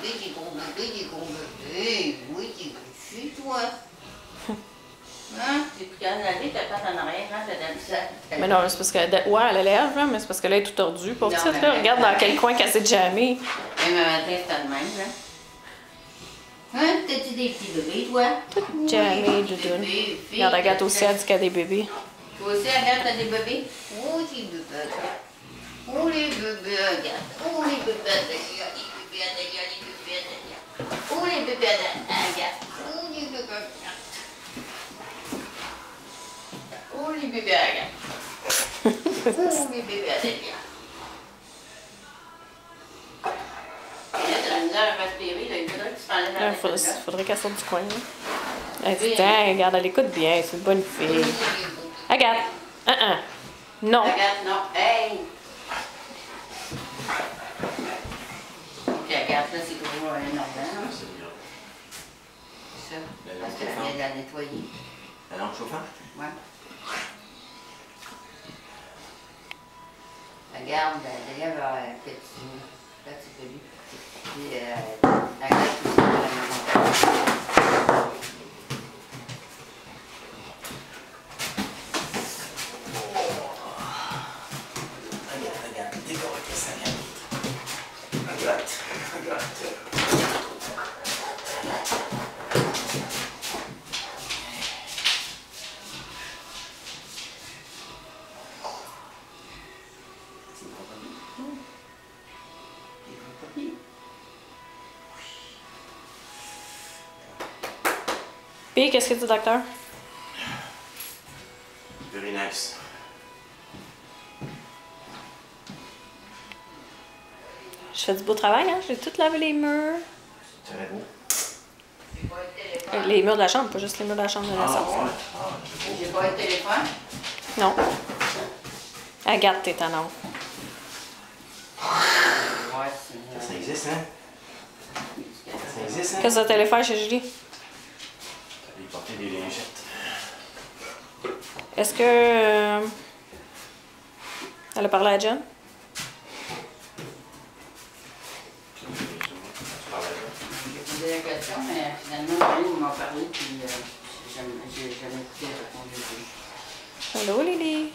bébé, des gros bébés, des gros bébés. Oui, t'es dessus, toi. Hein? T'es plus capable d'aller, ta patte en arrière, hein, t'as dans le sac. Mais non, c'est parce que. Ouais, elle lève, là, mais c'est parce que là, elle est tout tordue. Pour petite, là, regarde dans quel coin qu'elle s'est jammée. Même un matin, c'était de même, là. Hein? T'as-tu des petits bébés, toi? Tout jammée, doudoune. Regarde, Agathe aussi, elle dit qu'elle a des bébés. Toi aussi, Agathe, t'as des bébés? Oh, les bébés, Agathe. Oh, les bébés, Agathe. Oh, les bébés, Agathe. Oh, les bébés, Agathe. Oh, les bébés, Agathe. Oh, les bébés, Agathe. Oh, les bébés, Agathe. Il y a de la misère à respirer, là. Il faudrait que tu t'enlèves la tête. Faudrait qu'elle sorte du coin, là. Elle dit, tiens, regarde, elle écoute bien, c'est une bonne fille. Agathe! Non! Agathe, non. Hey! Ok, Agathe, là, c'est toujours un ordre. C'est ça. Parce qu'elle vient de la nettoyer. La lampe chauffante? Ouais. Regarde, d'ailleurs, petit pelu. Puis, Agathe, c'est pas la maison. Regarde, décore avec ça, regarde. Regarde. Puis, qu'est-ce que tu dis, docteur? Very nice. Je fais du beau travail, hein? J'ai tout lavé les murs. C'est très beau. J'ai pas le téléphone. Les murs de la chambre, pas juste les murs de la chambre de la salle. C'est beau. J'ai pas le téléphone. Non. Agathe, t'es tannante. Ouais, c'est... Ça existe, hein? Ça existe, hein? Qu'est-ce que tu allais faire chez Julie? T'allais porter des lingettes. Est-ce que. Elle a parlé à John? J'ai posé la question, mais finalement, ils m'ont parlé, puis j'ai jamais écouté la réponse. Allô, Lily?